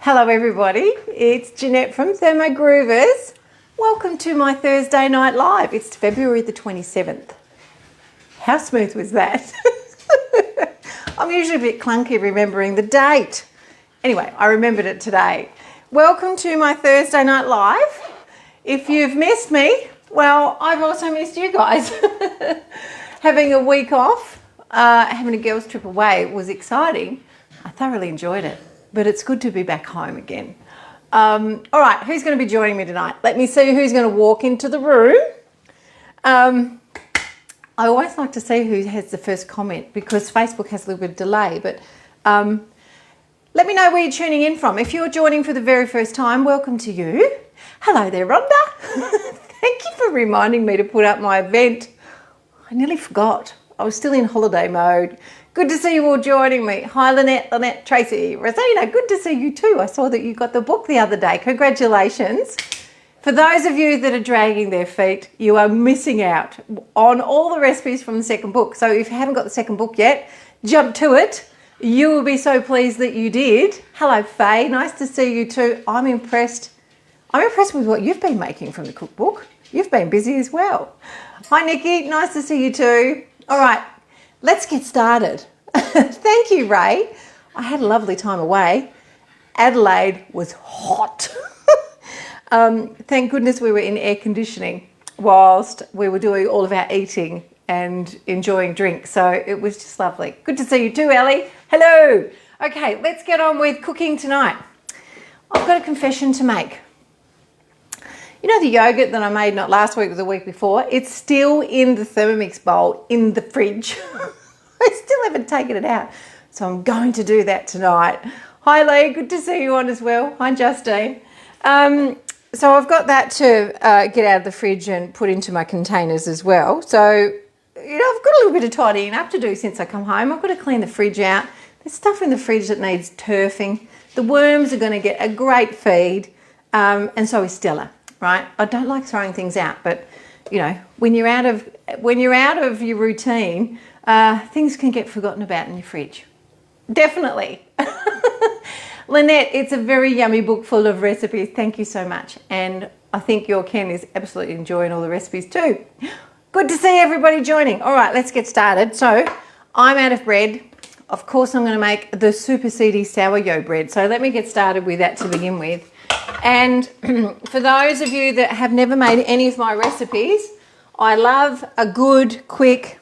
Hello everybody, it's Jeanette from Thermo Groovers. Welcome to my Thursday night live. It's February the 27th. How smooth was that? I'm usually a bit clunky remembering the date. Anyway, I remembered it today. Welcome to my Thursday night live. If you've missed me, well, I've also missed you guys. Having a week off, having a girls' trip away was exciting. I thoroughly enjoyed it. But it's good to be back home again. All right, who's going to be joining me tonight? Let me see who's going to walk into the room. I always like to see who has the first comment because Facebook has a little bit of delay. But let me know where you're tuning in from. If you're joining for the very first time, welcome to you. Hello there, Rhonda. Thank you for reminding me to put up my event. I nearly forgot. I was still in holiday mode. Good to see you all joining me. Hi, Lynette, Tracy, Rosina, good to see you too. I saw that you got the book the other day. Congratulations. For those of you that are dragging their feet, you are missing out on all the recipes from the second book. So if you haven't got the second book yet, jump to it. You will be so pleased that you did. Hello, Faye. Nice to see you too. I'm impressed. I'm impressed with what you've been making from the cookbook. You've been busy as well. Hi, Nikki. Nice to see you too. All right. Let's get started. Thank you, Ray. I had a lovely time away. Adelaide was hot. Thank goodness we were in air conditioning whilst we were doing all of our eating and enjoying drinks. So it was just lovely. Good to see you too, Ellie. Hello. Okay, let's get on with cooking tonight. I've got a confession to make. You know the yogurt that I made not last week, but the week before? It's still in the Thermomix bowl in the fridge. I still haven't taken it out. So I'm going to do that tonight. Hi Lee, good to see you on as well. Hi Justine. So I've got that to get out of the fridge and put into my containers as well. So, you know, I've got a little bit of tidying up to do since I come home. I've got to clean the fridge out. There's stuff in the fridge that needs turfing. The worms are going to get a great feed, and so is Stella. Right? I don't like throwing things out, but you know, when you're out of your routine, things can get forgotten about in your fridge. Definitely. Lynette, it's a very yummy book full of recipes. Thank you so much. And I think your Ken is absolutely enjoying all the recipes too. Good to see everybody joining. All right, let's get started. So I'm out of bread. Of course, I'm going to make the super Seedy Sour Yough Bread. So let me get started with that to begin with. And for those of you that have never made any of my recipes, I love a good, quick,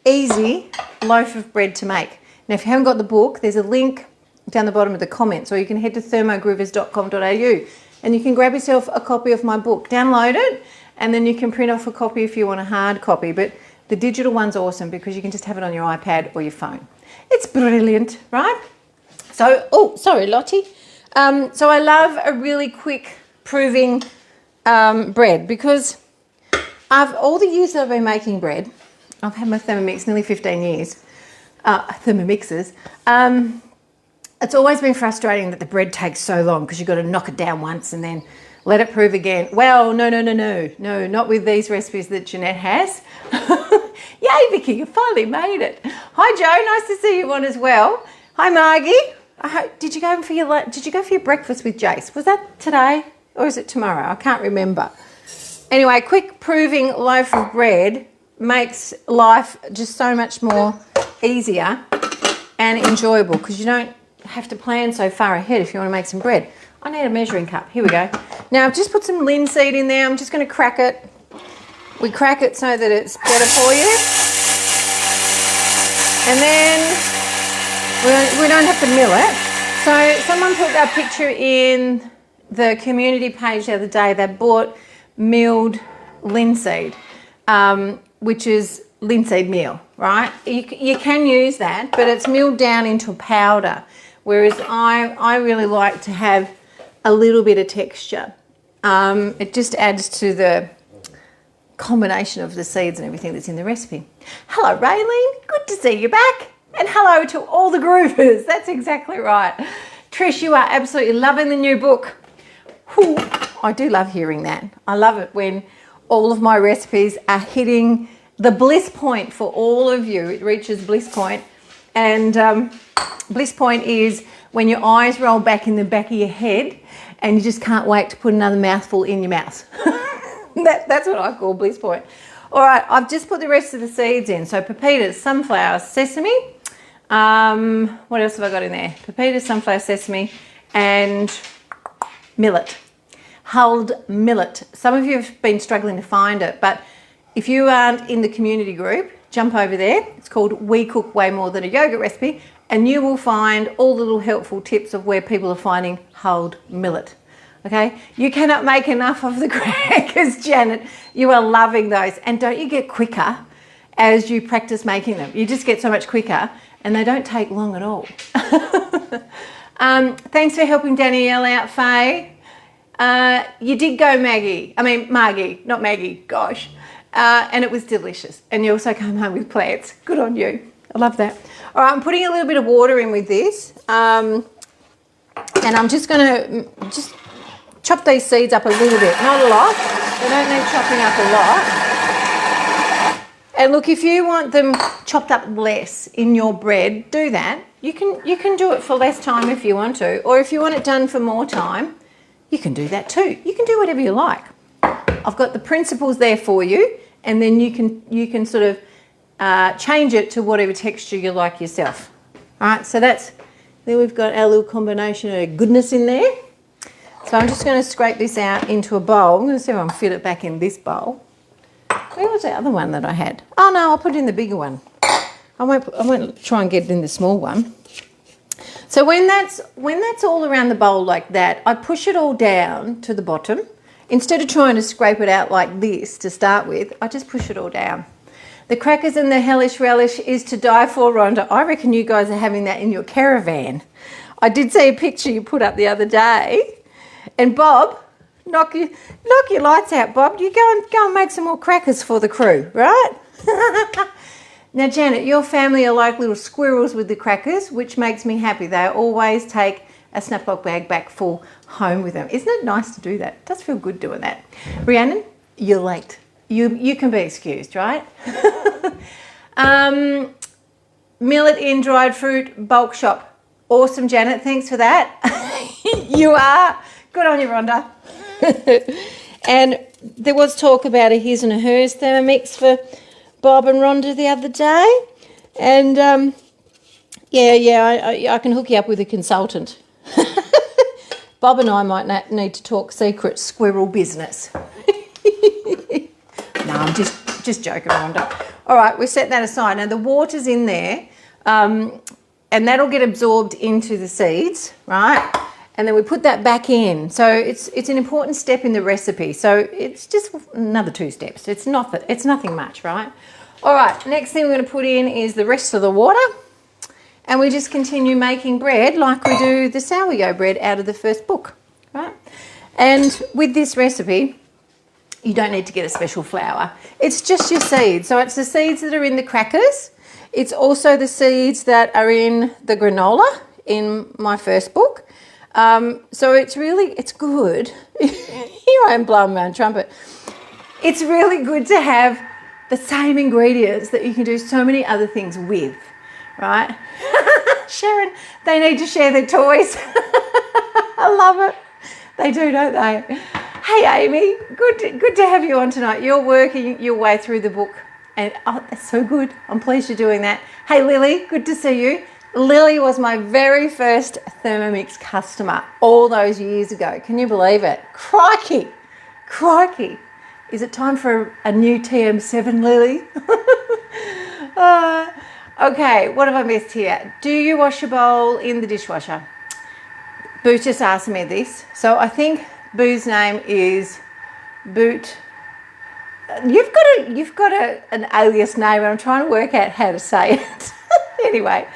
easy loaf of bread to make. Now, if you haven't got the book, there's a link down the bottom of the comments, or you can head to thermogroovers.com.au and you can grab yourself a copy of my book, download it, and then you can print off a copy if you want a hard copy. But the digital one's awesome because you can just have it on your iPad or your phone. It's brilliant, right? So, oh, sorry, Lottie. So I love a really quick proving bread because all the years that I've been making bread, I've had my Thermomix nearly 15 years, Thermomixes. It's always been frustrating that the bread takes so long because you've got to knock it down once and then let it prove again. Well, no, not with these recipes that Jeanette has. Yay, Vicky, you finally made it. Hi, Joe, nice to see you on as well. Hi, Margie. Did you go for your breakfast with Jace? Was that today or is it tomorrow? I can't remember. Anyway, quick proving loaf of bread makes life just so much more easier and enjoyable because you don't have to plan so far ahead if you want to make some bread. I need a measuring cup. Here we go. Now I've just put some linseed in there. I'm just going to crack it. We crack it so that it's better for you. And then we don't have to mill it. So someone put that picture in the community page the other day. They bought milled linseed, which is linseed meal, right? You can use that, but it's milled down into powder. Whereas I really like to have a little bit of texture. It just adds to the combination of the seeds and everything that's in the recipe. Hello, Raylene. Good to see you back. And hello to all the groovers. That's exactly right. Trish, you are absolutely loving the new book. Whew, I do love hearing that. I love it when all of my recipes are hitting the bliss point for all of you. It reaches bliss point. And bliss point is when your eyes roll back in the back of your head and you just can't wait to put another mouthful in your mouth. That's what I call bliss point. All right, I've just put the rest of the seeds in. So pepitas, sunflower, sesame. What else have I got in there? Pepitas, sunflower, sesame, and millet. Hulled millet. Some of you have been struggling to find it, but if you aren't in the community group, jump over there. It's called We Cook Way More Than a Yogurt Recipe, and you will find all the little helpful tips of where people are finding hulled millet. Okay, you cannot make enough of the crackers, Janet. You are loving those. And don't you get quicker as you practice making them? You just get so much quicker and they don't take long at all. Thanks for helping Danielle out, Faye. You did go Margie, not Maggie, gosh. And it was delicious. And you also came home with plants. Good on you. I love that. All right, I'm putting a little bit of water in with this. And I'm just going to chop these seeds up a little bit, not a lot. They don't need chopping up a lot. And look, if you want them chopped up less in your bread, do that. You can do it for less time if you want to, or if you want it done for more time, you can do that too. You can do whatever you like. I've got the principles there for you, and then you can sort of change it to whatever texture you like yourself. All right, so then we've got our little combination of goodness in there. So I'm just going to scrape this out into a bowl. I'm going to see if I can fit it back in this bowl. Where was the other one that I had? Oh no, I'll put it in the bigger one. I won't try and get it in the small one. So when that's all around the bowl like that, I push it all down to the bottom. Instead of trying to scrape it out like this to start with, I just push it all down. The crackers and the hellish relish is to die for, Rhonda. I reckon you guys are having that in your caravan. I did see a picture you put up the other day. And Bob, knock your lights out, Bob. You go and make some more crackers for the crew, right? Now, Janet, your family are like little squirrels with the crackers, which makes me happy. They always take a Snaplock bag back full home with them. Isn't it nice to do that? It does feel good doing that. Rhiannon, you're late. You can be excused, right? Millet in dried fruit bulk shop. Awesome, Janet. Thanks for that. You are. Good on you, Rhonda. And there was talk about a his and a hers Thermomix for Bob and Rhonda the other day. And I can hook you up with a consultant. Bob and I might need to talk secret squirrel business. No, I'm just joking, Rhonda. All right, we set that aside. Now the water's in there, and that'll get absorbed into the seeds, right? And then we put that back in. So it's an important step in the recipe. So it's just another 2 steps. It's nothing much, right? All right, next thing we're going to put in is the rest of the water. And we just continue making bread like we do the sour yough bread out of the first book, right? And with this recipe, you don't need to get a special flour. It's just your seeds. So it's the seeds that are in the crackers. It's also the seeds that are in the granola in my first book. So it's good. Here I am blowing my own trumpet. It's really good to have the same ingredients that you can do so many other things with, right? Sharon, they need to share their toys. I love it. They do, don't they? Hey, Amy, good to have you on tonight. You're working your way through the book, and oh, that's so good. I'm pleased you're doing that. Hey, Lily, good to see you. Lily was my very first Thermomix customer all those years ago. Can you believe it? Crikey. Is it time for a new TM7, Lily? Okay, what have I missed here? Do you wash your bowl in the dishwasher? Boo's just asked me this. So I think Boo's name is Boot. You've got an alias name, and I'm trying to work out how to say it. Anyway.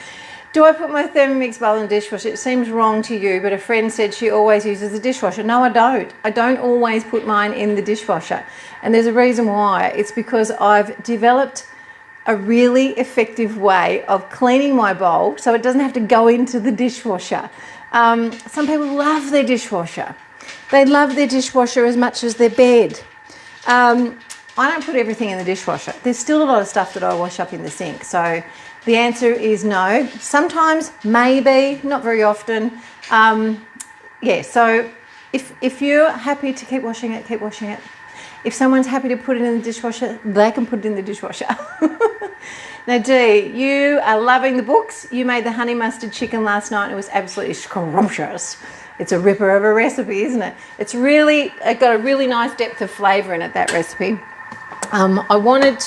Do I put my Thermomix bowl in the dishwasher? It seems wrong to you, but a friend said she always uses the dishwasher. No, I don't. I don't always put mine in the dishwasher. And there's a reason why. It's because I've developed a really effective way of cleaning my bowl so it doesn't have to go into the dishwasher. Some people love their dishwasher. They love their dishwasher as much as their bed. I don't put everything in the dishwasher. There's still a lot of stuff that I wash up in the sink. So The answer is no. Sometimes, maybe, not very often. Yeah, so if you're happy to keep washing it, keep washing it. If someone's happy to put it in the dishwasher, they can put it in the dishwasher. Now, Dee, you are loving the books. You made the honey mustard chicken last night. It was absolutely scrumptious. It's a ripper of a recipe, isn't it? It's really, it got a really nice depth of flavour in it, that recipe. I wanted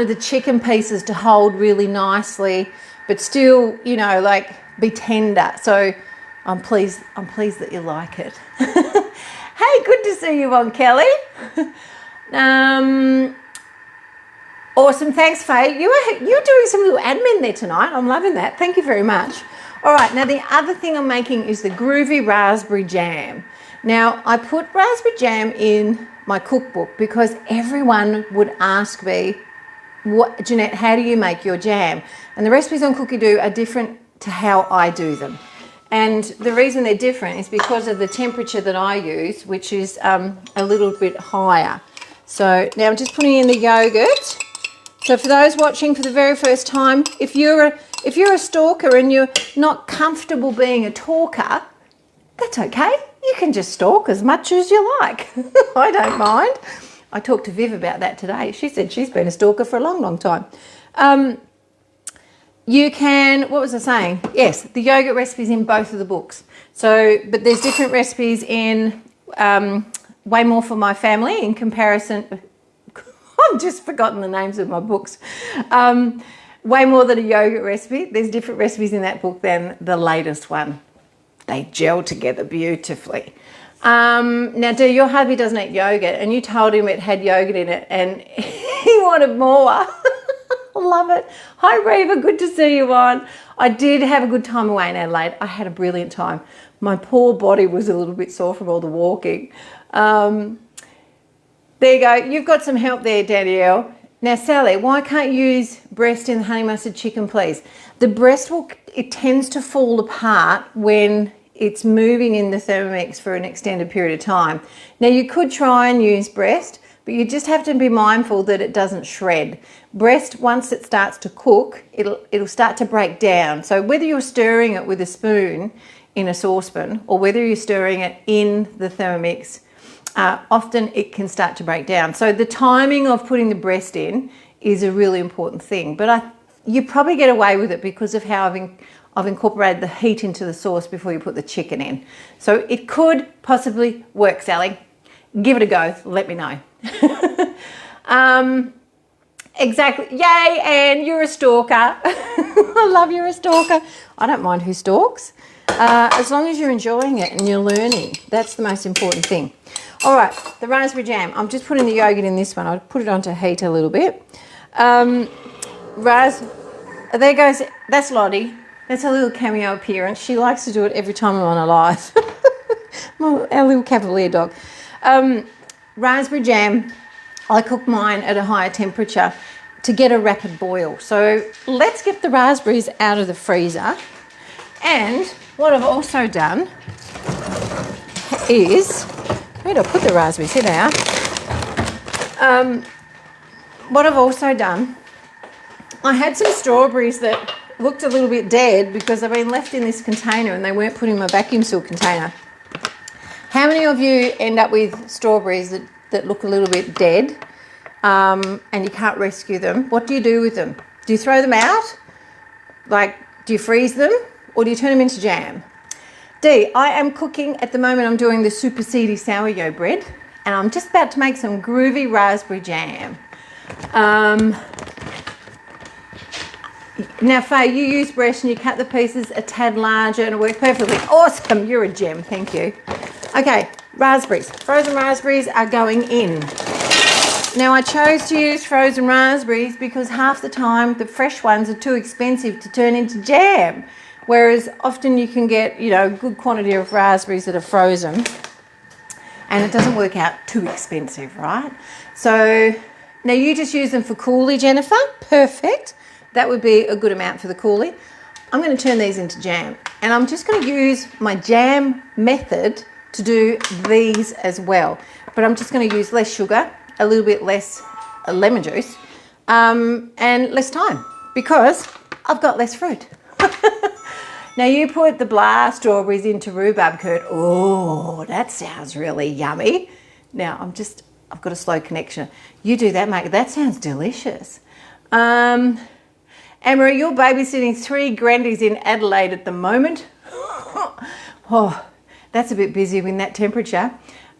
the chicken pieces to hold really nicely, but still, you know, like be tender. So I'm pleased that you like it. Hey, good to see you on, Kelly. Awesome, thanks, Faye. You're doing some little admin there tonight. I'm loving that. Thank you very much. All right, now the other thing I'm making is the Groovy Raspberry Jam. Now, I put raspberry jam in my cookbook because everyone would ask me, Jeanette, how do you make your jam? And the recipes on Cookie Do are different to how I do them. And the reason they're different is because of the temperature that I use, which is a little bit higher. So now I'm just putting in the yogurt. So for those watching for the very first time, if you're a stalker and you're not comfortable being a talker, that's okay. You can just stalk as much as you like. I don't mind. I talked to Viv about that today. She said she's been a stalker for a long, long time. You can, what was I saying? Yes, the yogurt recipe's in both of the books. So, but there's different recipes in Way More for My Family in comparison. I've just forgotten the names of my books. Way More Than a Yogurt Recipe. There's different recipes in that book than the latest one. They gel together beautifully. Now, your hubby doesn't eat yogurt, and you told him it had yogurt in it, and he wanted more. Love it. Hi, Reva. Good to see you on. I did have a good time away in Adelaide. I had a brilliant time. My poor body was a little bit sore from all the walking. There you go. You've got some help there, Danielle. Now, Sally, why can't you use breast in the honey mustard chicken, please? The breast it tends to fall apart when it's moving in the Thermomix for an extended period of time. Now, you could try and use breast, but you just have to be mindful that it doesn't shred. Breast, once it starts to cook, it'll start to break down. So whether you're stirring it with a spoon in a saucepan or whether you're stirring it in the Thermomix, often it can start to break down. So the timing of putting the breast in is a really important thing. But you probably get away with it because of how I've incorporated the heat into the sauce before you put the chicken in. So it could possibly work, Sally. Give it a go. Let me know. Exactly. Yay, Anne, you're a stalker. I love you're a stalker. I don't mind who stalks. As long as you're enjoying it and you're learning. That's the most important thing. All right, the raspberry jam. I'm just putting the yogurt in this one. I'll put it onto heat a little bit. There goes, that's Lottie. That's a little cameo appearance. She likes to do it every time I'm on a live. Our little Cavalier dog. Raspberry jam, I cook mine at a higher temperature to get a rapid boil. So let's get the raspberries out of the freezer. And what I've also done is, where did I put the raspberries? Here they are. What I've also done, I had some strawberries that looked a little bit dead because they've been left in this container and they weren't put in my vacuum seal container. How many of you end up with strawberries that look a little bit dead and you can't rescue them? What do you do with them? Do you throw them out? Like, do you freeze them or do you turn them into jam? Dee, I am cooking at the moment. I'm doing the super Seedy Sour Yough Bread and I'm just about to make some groovy raspberry jam. Now, Faye, you use breast and you cut the pieces a tad larger and it works perfectly. Awesome, you're a gem, thank you. Okay, raspberries. Frozen raspberries are going in. Now, I chose to use frozen raspberries because half the time the fresh ones are too expensive to turn into jam, whereas often you can get, you know, a good quantity of raspberries that are frozen and it doesn't work out too expensive, right? So now you just use them for coulis, Jennifer. Perfect. That would be a good amount for the coulis. I'm going to turn these into jam and I'm just going to use my jam method to do these as well. But I'm just going to use less sugar, a little bit less lemon juice and less time. because I've got less fruit. Now you put the blast strawberries into rhubarb curd. Oh, that sounds really yummy. Now I've got a slow connection. You do that, mate. That sounds delicious. Anne-Marie, you're babysitting 3 grandies in Adelaide at the moment. Oh, that's a bit busy in that temperature.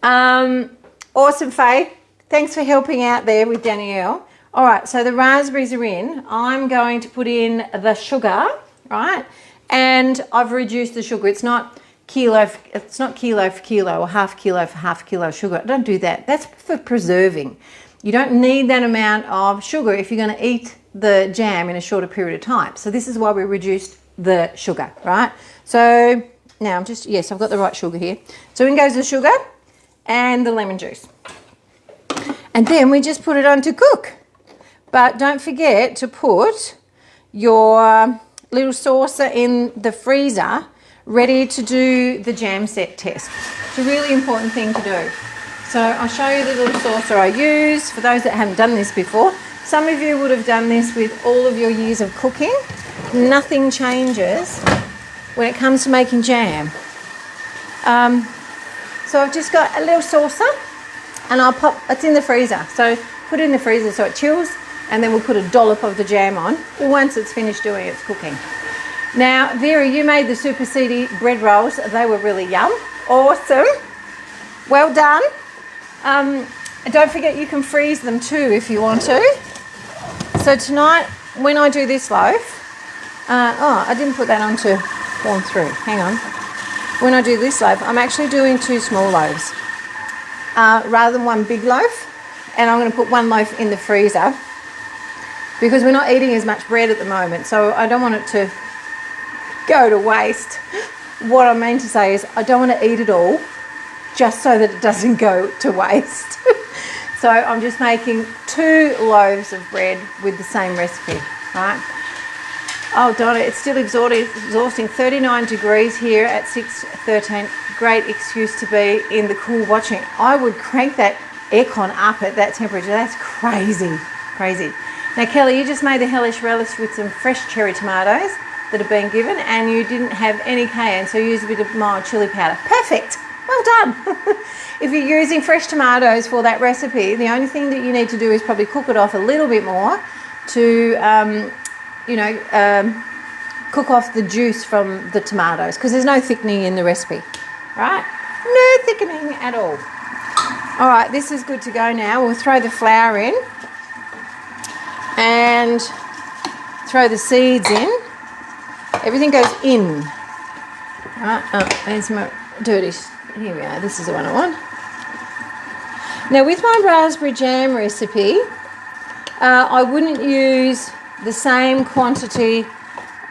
Awesome, Faye. Thanks for helping out there with Danielle. All right, so the raspberries are in. I'm going to put in the sugar, right? And I've reduced the sugar. It's not kilo for kilo or half kilo for half kilo sugar. Don't do that. That's for preserving. You don't need that amount of sugar if you're going to eat the jam in a shorter period of time. So this is why we reduced the sugar, right? So now I've got the right sugar here. So in goes the sugar and the lemon juice. And then we just put it on to cook. But don't forget to put your little saucer in the freezer ready to do the jam set test. It's a really important thing to do. So I'll show you the little saucer I use for those that haven't done this before. Some of you would have done this with all of your years of cooking. Nothing changes when it comes to making jam. So I've just got a little saucer and it's in the freezer. So put it in the freezer so it chills, and then we'll put a dollop of the jam on once it's finished doing its cooking. Now, Vera, you made the super seedy bread rolls. They were really yum. Awesome. Well done. Don't forget you can freeze them too if you want to. So tonight, when I do this loaf, I didn't put that on to form through. Hang on. When I do this loaf, I'm actually doing 2 small loaves rather than 1 big loaf. And I'm going to put 1 loaf in the freezer because we're not eating as much bread at the moment. So I don't want it to go to waste. What I mean to say is I don't want to eat it all just so that it doesn't go to waste. So I'm just making 2 loaves of bread with the same recipe, right? Oh, Donna, it's still exhausting. 39 degrees here at 6:13. Great excuse to be in the cool watching. I would crank that aircon up at that temperature. That's crazy, crazy. Now, Kelly, you just made the hellish relish with some fresh cherry tomatoes that have been given, and you didn't have any cayenne, so you used a bit of mild chili powder. Perfect. Well done. If you're using fresh tomatoes for that recipe, the only thing that you need to do is probably cook it off a little bit more to, cook off the juice from the tomatoes, because there's no thickening in the recipe, right? No thickening at all. All right, this is good to go now. We'll throw the flour in and throw the seeds in. Everything goes in. Right, there's my dirty. Here we are. This is the one I want. Now, with my raspberry jam recipe, I wouldn't use the same quantity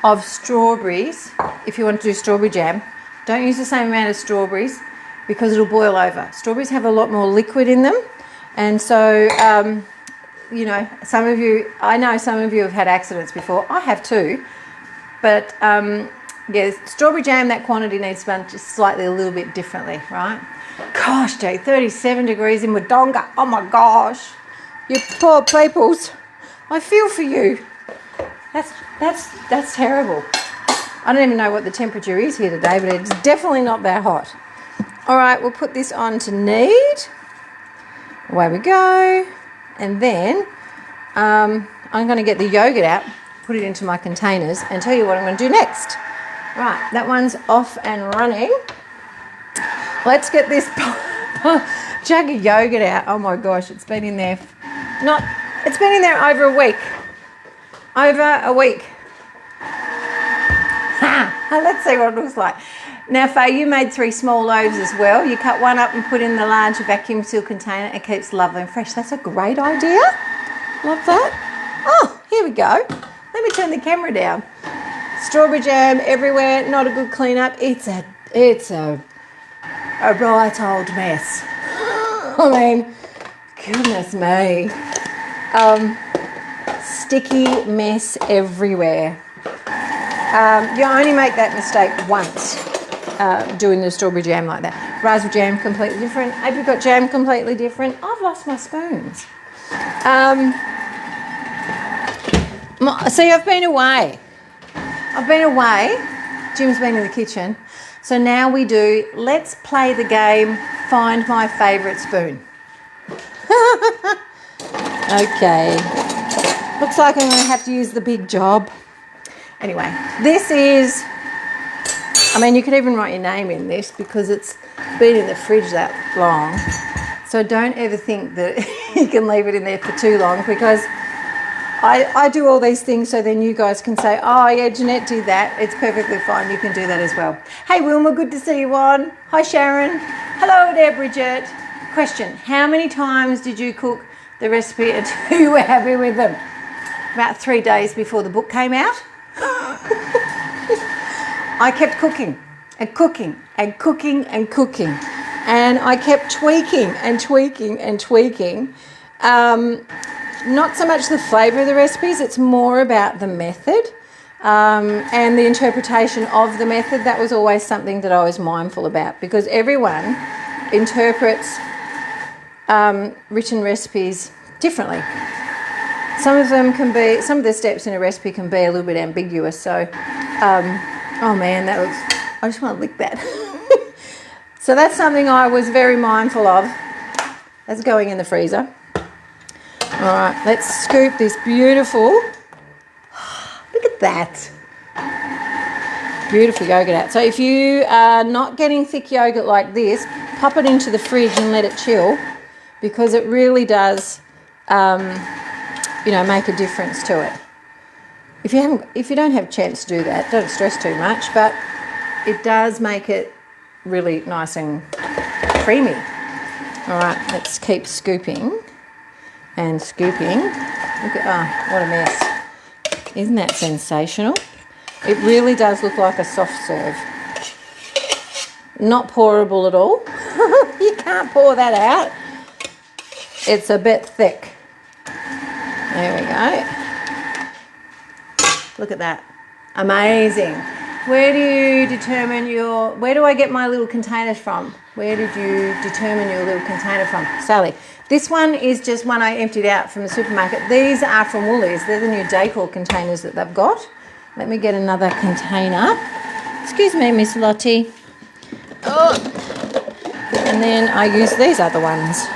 of strawberries if you want to do strawberry jam. Don't use the same amount of strawberries because it'll boil over. Strawberries have a lot more liquid in them, and so I know some of you have had accidents before. I have too, but strawberry jam, that quantity needs to be done just slightly a little bit differently, right? Gosh, Jay, 37 degrees in Wodonga. Oh my gosh, you poor peoples. I feel for you. That's terrible. I don't even know what the temperature is here today, but it's definitely not that hot. All right, we'll put this on to knead. Away we go. And then I'm going to get the yogurt out, put it into my containers, and tell you what I'm going to do next. Right, that one's off and running. Let's get this jug of yogurt out. Oh my gosh, it's been in there. It's been in there over a week. Let's see what it looks like. Now, Faye, you made 3 small loaves as well. You cut one up and put in the large vacuum seal container. It keeps lovely and fresh. That's a great idea. Love that. Oh, here we go. Let me turn the camera down. Strawberry jam everywhere. Not a good clean up. It's a right old mess. I mean, goodness me. Sticky mess everywhere. You only make that mistake once doing the strawberry jam like that. Raspberry jam, completely different. Apricot jam, completely different. I've lost my spoons. See, I've been away. Jim's been in the kitchen. So now we do, let's play the game, find my favourite spoon. Okay. Looks like I'm going to have to use the big job. Anyway, this is, I mean, you could even write your name in this because it's been in the fridge that long. So don't ever think that you can leave it in there for too long, because I do all these things so then you guys can say, oh yeah, Jeanette did that. It's perfectly fine. You can do that as well. Hey Wilma, good to see you on. Hi Sharon. Hello there, Bridget. Question, how many times did you cook the recipe until you were happy with them? About 3 days before the book came out. I kept cooking and cooking and cooking and cooking. And I kept tweaking and tweaking and tweaking. Not so much the flavour of the recipes, it's more about the method and the interpretation of the method. That was always something that I was mindful about, because everyone interprets written recipes differently. Some of the steps in a recipe can be a little bit ambiguous. So, oh man, I just want to lick that. So that's something I was very mindful of. That's going in the freezer. All right, let's scoop this beautiful, look at that, beautiful yogurt out. So if you are not getting thick yogurt like this, pop it into the fridge and let it chill, because it really does, make a difference to it. If you don't have a chance to do that, don't stress too much, but it does make it really nice and creamy. All right, let's keep scooping. And scooping. Look at, what a mess. Isn't that sensational? It really does look like a soft serve. Not pourable at all. You can't pour that out. It's a bit thick. There we go. Look at that. Amazing. Where do I get my little containers from? Where did you determine your little container from? Sally. This one is just one I emptied out from the supermarket. These are from Woolies. They're the new decor containers that they've got. Let me get another container. Excuse me, Miss Lottie. Oh. And then I use these other ones.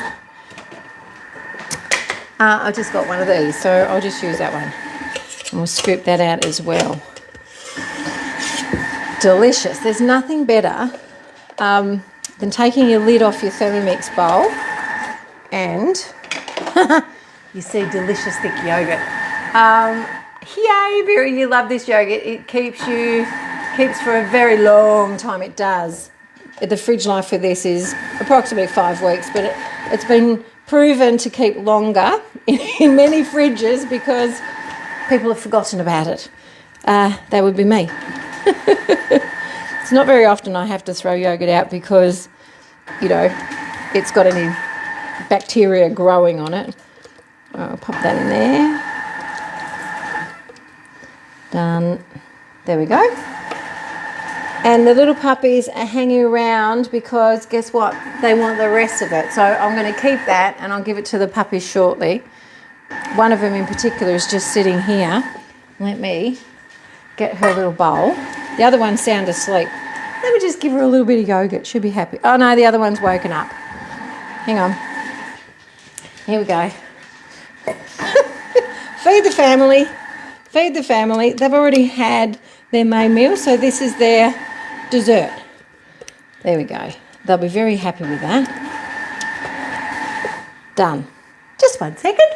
I just got one of these, so I'll just use that one. And we'll scoop that out as well. Delicious. There's nothing better than taking your lid off your Thermomix bowl and you see delicious thick yogurt. Yay, Vera, you love this yogurt. It keeps for a very long time. It does. The fridge life for this is approximately 5 weeks, but it's been proven to keep longer in many fridges because people have forgotten about it. That would be me. It's not very often I have to throw yogurt out because, it's got any bacteria growing on it. I'll pop that in there. Done. There we go. And the little puppies are hanging around because guess what? They want the rest of it. So I'm going to keep that and I'll give it to the puppies shortly. One of them in particular is just sitting here. Let me get her little bowl. The other one's sound asleep. Let me just give her a little bit of yogurt. She'll be happy. Oh no, the other one's woken up. Hang on. Here we go. Feed the family. Feed the family. They've already had their main meal, so this is their dessert. There we go. They'll be very happy with that. Done. Just 1 second.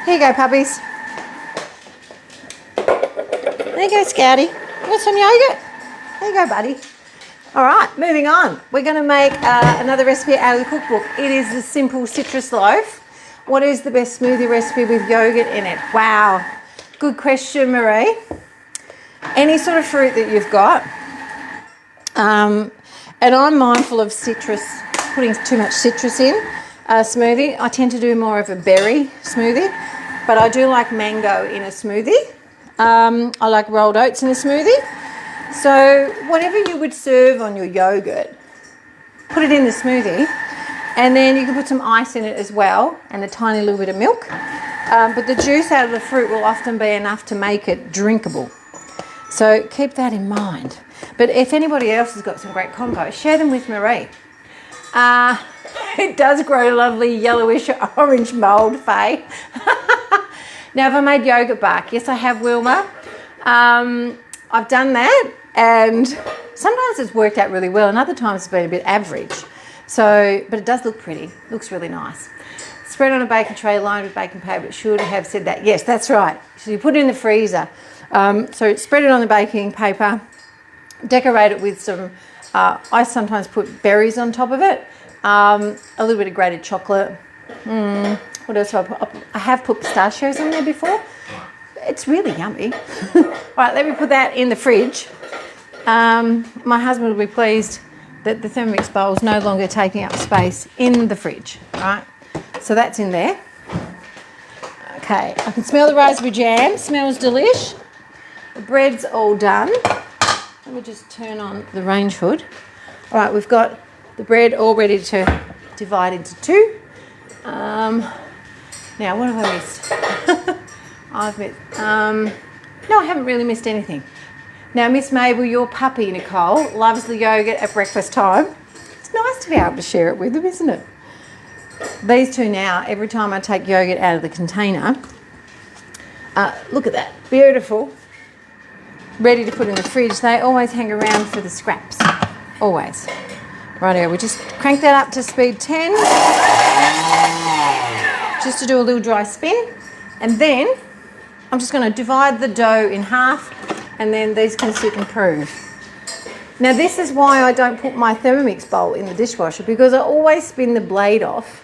Here you go, puppies. There you go, Scouty. You want some yogurt? There you go, buddy. All right, moving on. We're going to make another recipe out of the cookbook. It is the simple citrus loaf. What is the best smoothie recipe with yogurt in it? Wow. Good question, Marie. Any sort of fruit that you've got. And I'm mindful of putting too much citrus in a smoothie. I tend to do more of a berry smoothie, but I do like mango in a smoothie. I like rolled oats in a smoothie. So whatever you would serve on your yogurt, put it in the smoothie, and then you can put some ice in it as well and a tiny little bit of milk. But the juice out of the fruit will often be enough to make it drinkable. So keep that in mind. But if anybody else has got some great compost, share them with Marie. It does grow lovely yellowish orange mould, Faye. Now, have I made yogurt bark? Yes, I have, Wilma. I've done that, and sometimes it's worked out really well, and other times it's been a bit average. So, but it does look pretty. Looks really nice. Spread on a baking tray lined with baking paper. It should have said that. Yes, that's right. So you put it in the freezer. So spread it on the baking paper. Decorate it with some, I sometimes put berries on top of it. A little bit of grated chocolate. What else have I put? I have put pistachios on there before. It's really yummy. All right, let me put that in the fridge. My husband will be pleased that the Thermomix bowl is no longer taking up space in the fridge, right? So that's in there. Okay, I can smell the raspberry jam. Smells delish. The bread's all done. Let me just turn on the range hood. All right, we've got the bread all ready to divide into two. Now, what have I missed? I've missed. No, I haven't really missed anything. Now, Miss Mabel, your puppy, Nicole, loves the yogurt at breakfast time. It's nice to be able to share it with them, isn't it? These two now, every time I take yogurt out of the container, look at that, beautiful, ready to put in the fridge. They always hang around for the scraps, always. Righto, we just crank that up to speed 10, just to do a little dry spin, and then I'm just going to divide the dough in half, and then these can sit and prove. Now this is why I don't put my Thermomix bowl in the dishwasher, because I always spin the blade off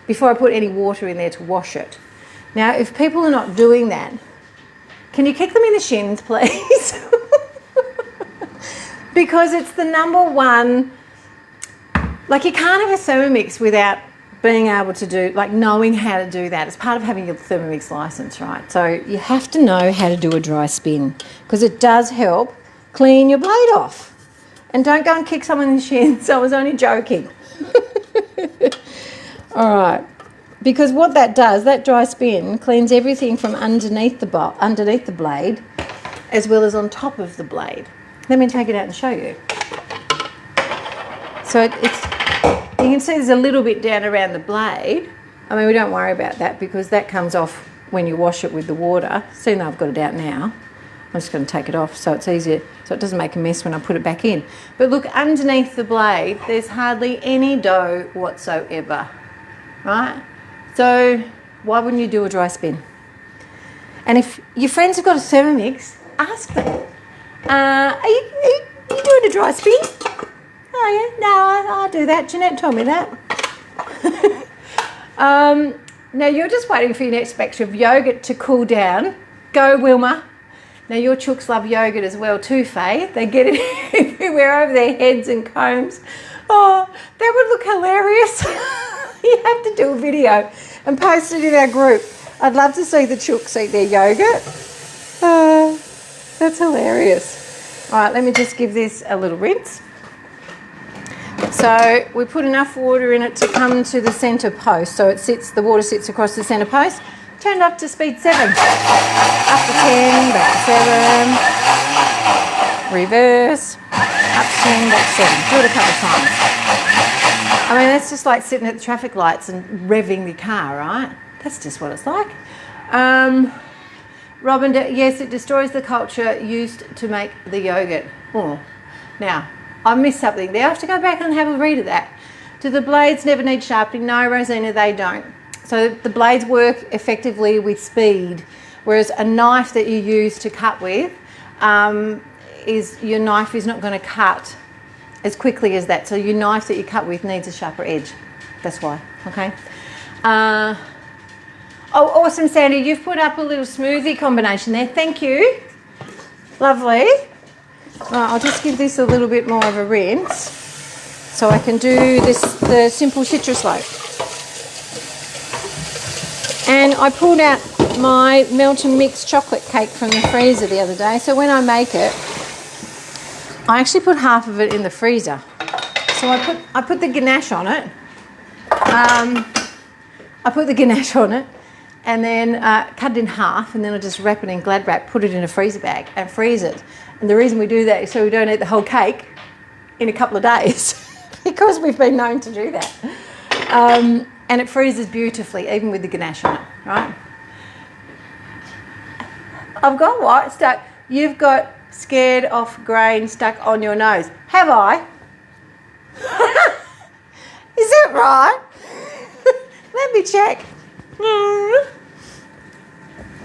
before I put any water in there to wash it. Now, if people are not doing that, can you kick them in the shins, please? Because it's the number one, like you can't have a Thermomix without being able to do, like knowing how to do that. It's part of having your Thermomix license, right? So you have to know how to do a dry spin, because it does help clean your blade off. And don't go and kick someone in the shins. I was only joking. All right, because what that does, that dry spin cleans everything from underneath the blade, as well as on top of the blade. Let me take it out and show you. So you can see there's a little bit down around the blade. I mean, we don't worry about that because that comes off when you wash it with the water. See, now I've got it out now. I'm just going to take it off so it's easier, so it doesn't make a mess when I put it back in. But look, underneath the blade, there's hardly any dough whatsoever, right? So why wouldn't you do a dry spin? And if your friends have got a Thermomix, ask them, are you doing a dry spin? Oh yeah, no, I do that. Jeanette told me that. Now you're just waiting for your next batch of yogurt to cool down. Go, Wilma. Now your chooks love yogurt as well too, Faye. They get it everywhere over their heads and combs. Oh, that would look hilarious. You have to do a video and post it in our group. I'd love to see the chooks eat their yogurt. That's hilarious. All right, let me just give this a little rinse. So we put enough water in it to come to the centre post. So the water sits across the centre post. Turned up to speed 7. Up to 10, back to 7. Reverse. Up to 10, back to 7. Do it a couple of times. I mean, that's just like sitting at the traffic lights and revving the car, right? That's just what it's like. Robin, yes, it destroys the culture used to make the yogurt. Oh, now, I missed something there. I have to go back and have a read of that. Do the blades never need sharpening? No, Rosina, they don't. So the blades work effectively with speed, whereas a knife that you use to cut with, your knife is not going to cut as quickly as that. So your knife that you cut with needs a sharper edge. That's why, okay? Oh, awesome, Sandy. You've put up a little smoothie combination there. Thank you. Lovely. I'll just give this a little bit more of a rinse so I can do the simple citrus loaf. And I pulled out my melt and mix chocolate cake from the freezer the other day. So when I make it, I actually put half of it in the freezer. So I put the ganache on it. and then cut it in half, and then I'll just wrap it in Glad wrap, put it in a freezer bag and freeze it. And the reason we do that is so we don't eat the whole cake in a couple of days because we've been known to do that. And it freezes beautifully, even with the ganache on it, right? I've got what stuck? You've got scared off grain stuck on your nose. Have I? Is that right? Let me check.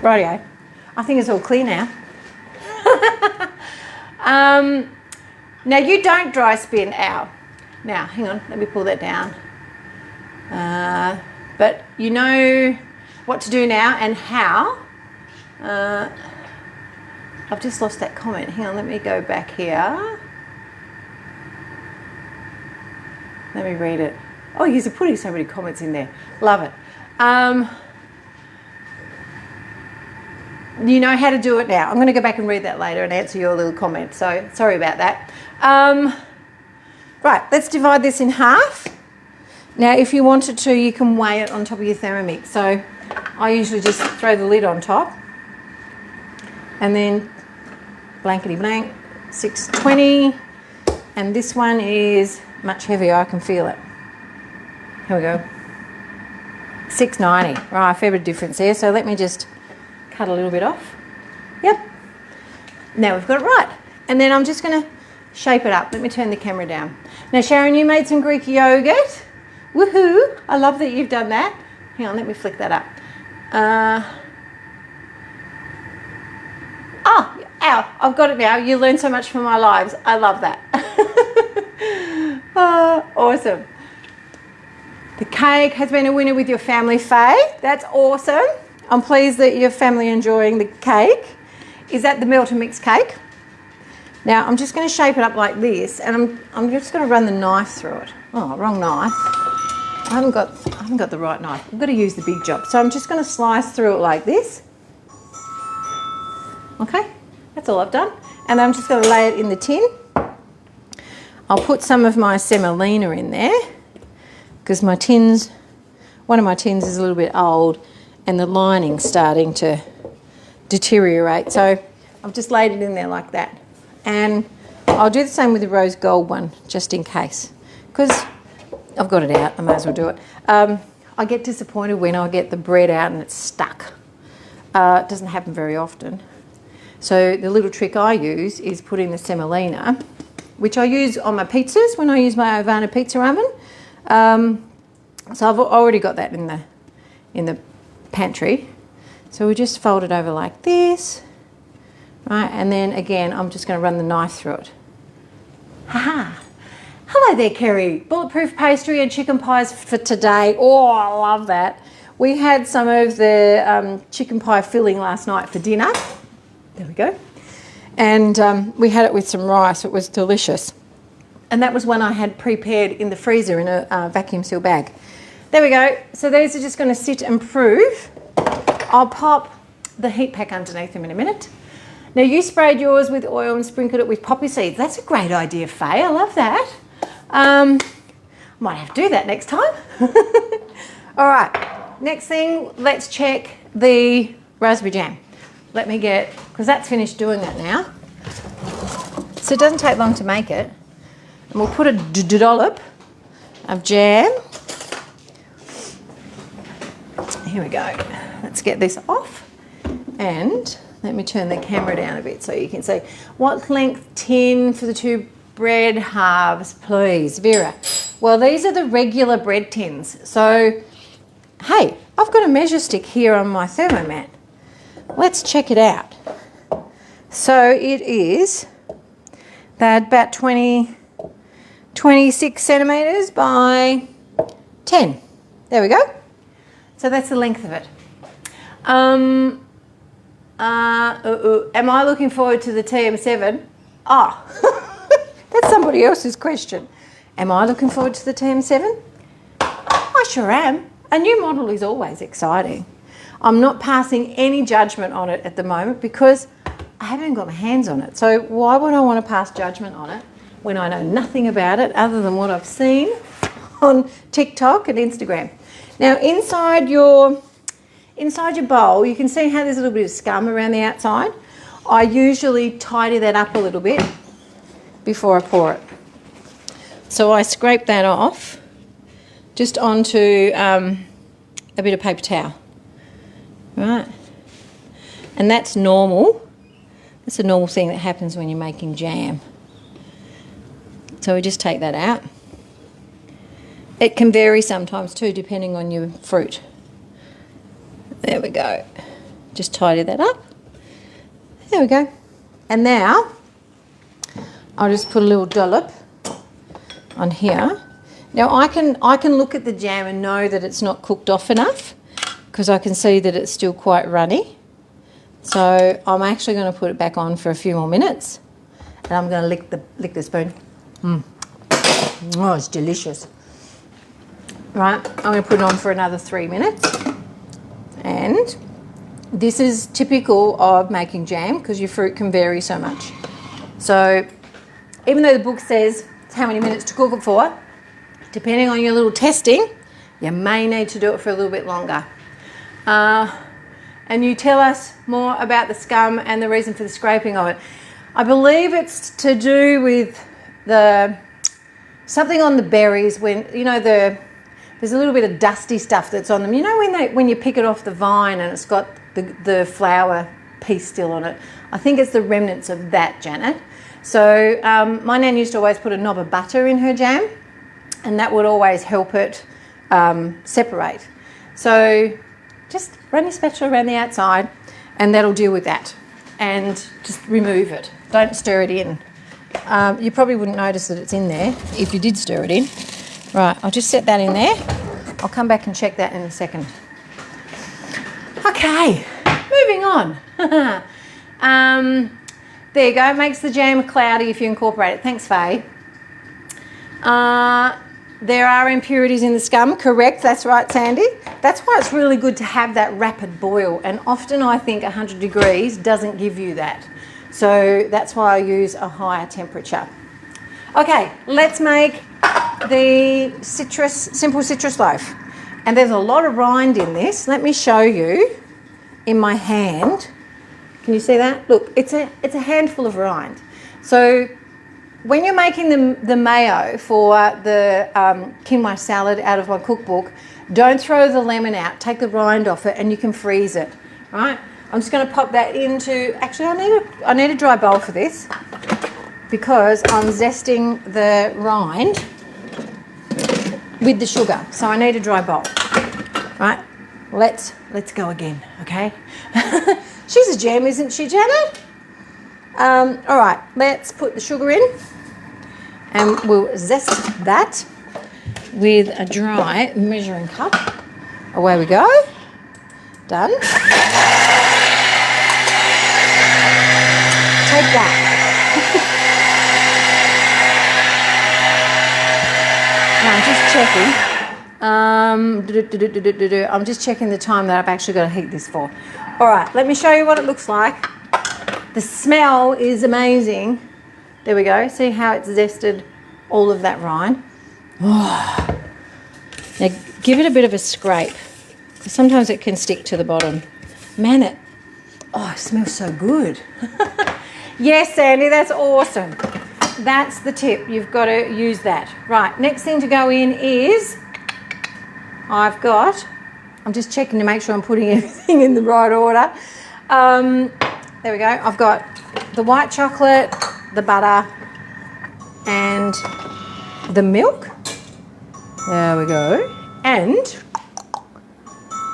Rightio. I think it's all clear now. Now you don't dry spin out. Now, hang on, let me pull that down. But you know what to do now and how. I've just lost that comment. Hang on, let me go back here. Let me read it. Oh, you're putting so many comments in there. Love it. You know how to do it now. I'm going to go back and read that later and answer your little comment. So sorry about that. Right, let's divide this in half. Now, if you wanted to, you can weigh it on top of your Thermomix. So I usually just throw the lid on top and then blankety blank, 620. And this one is much heavier. I can feel it. Here we go. 690. Right, a fair bit of difference there. So let me just cut a little bit off. Yep. Now we've got it right. And then I'm just going to shape it up. Let me turn the camera down. Now, Sharon, you made some Greek yogurt. Woohoo! I love that you've done that. Hang on, let me flick that up. Oh, ow, I've got it now. You learn so much from my lives. I love that. Oh, awesome. The cake has been a winner with your family, Faye. That's awesome. I'm pleased that your family are enjoying the cake. Is that the melt and mix cake? Now I'm just going to shape it up like this, and I'm just going to run the knife through it. Oh, wrong knife. I haven't got the right knife. I've got to use the big job. So I'm just going to slice through it like this. Okay, that's all I've done. And I'm just going to lay it in the tin. I'll put some of my semolina in there because one of my tins is a little bit old and the lining's starting to deteriorate. So I've just laid it in there like that. And I'll do the same with the rose gold one, just in case. Because I've got it out, I might as well do it. I get disappointed when I get the bread out and it's stuck. It doesn't happen very often. So the little trick I use is putting the semolina, which I use on my pizzas when I use my Ovana pizza oven. So I've already got that in the pantry. So we just fold it over like this. Right, and then again, I'm just going to run the knife through it. Ha-ha. Hello there, Kerry. Bulletproof pastry and chicken pies for today. Oh, I love that. We had some of the chicken pie filling last night for dinner. There we go. And we had it with some rice. It was delicious. And that was one I had prepared in the freezer in a vacuum seal bag. There we go. So these are just going to sit and prove. I'll pop the heat pack underneath them in a minute. Now, you sprayed yours with oil and sprinkled it with poppy seeds. That's a great idea, Faye. I love that. Might have to do that next time. All right. Next thing, let's check the raspberry jam. Let me get, because that's finished doing that now. So it doesn't take long to make it. And we'll put a dollop of jam. Here we go. Let's get this off. And let me turn the camera down a bit so you can see. What length tin for the two bread halves, please, Vera? Well, these are the regular bread tins. So, hey, I've got a measure stick here on my thermomat. Let's check it out. So it is about 26 centimetres by 10. There we go. So that's the length of it. Am I looking forward to the TM7? Oh, that's somebody else's question. Am I looking forward to the TM7? I sure am. A new model is always exciting. I'm not passing any judgment on it at the moment because I haven't got my hands on it. So why would I want to pass judgment on it when I know nothing about it other than what I've seen on TikTok and Instagram? Now, inside your inside your bowl, you can see how there's a little bit of scum around the outside. I usually tidy that up a little bit before I pour it. So I scrape that off just onto a bit of paper towel, right? And that's normal. That's a normal thing that happens when you're making jam. So we just take that out. It can vary sometimes too, depending on your fruit. There we go. Just tidy that up. There we go. And now I'll just put a little dollop on here. Now I can look at the jam and know that it's not cooked off enough because I can see that it's still quite runny. So I'm actually going to put it back on for a few more minutes, and I'm going to lick the spoon. Oh, it's delicious. Right, I'm going to put it on for another 3 minutes. And this is typical of making jam because your fruit can vary so much. So even though the book says how many minutes to cook it for, depending on your little testing, you may need to do it for a little bit longer. And you tell us more about the scum and the reason for the scraping of it. I believe it's to do with something on the berries when, you know, there's a little bit of dusty stuff that's on them. You know when you pick it off the vine and it's got the flower piece still on it? I think it's the remnants of that, Janet. So my nan used to always put a knob of butter in her jam, and that would always help it separate. So just run your spatula around the outside and that'll deal with that. And just remove it. Don't stir it in. You probably wouldn't notice that it's in there if you did stir it in. Right, I'll just set that in there. I'll come back and check that in a second. Okay, moving on. There you go, it makes the jam cloudy if you incorporate it. Thanks, Faye. There are impurities in the scum, correct, that's right, Sandy. That's why it's really good to have that rapid boil, and often I think 100 degrees doesn't give you that. So that's why I use a higher temperature. Okay, let's make the simple citrus loaf. And there's a lot of rind in this. Let me show you in my hand. Can you see that? Look, it's a handful of rind. So when you're making the mayo for the quinoa salad out of my cookbook, don't throw the lemon out. Take the rind off it and you can freeze it, right? I'm just going to pop that into, actually I need a dry bowl for this because I'm zesting the rind with the sugar. So I need a dry bowl, right? Let's go again, okay? She's a gem, isn't she, Janet? All right, let's put the sugar in and we'll zest that with a dry measuring cup. Away we go. Done. Take that. Now I'm just checking. I'm just checking the time that I've actually got to heat this for. All right, let me show you what it looks like. The smell is amazing. There we go. See how it's zested all of that rind? Oh. Now give it a bit of a scrape. Sometimes it can stick to the bottom. Man, it smells so good. Yes, Sandy, that's awesome. That's the tip. You've got to use that. Right, next thing to go in is I'm just checking to make sure I'm putting everything in the right order. There we go. I've got the white chocolate, the butter, and the milk. There we go. And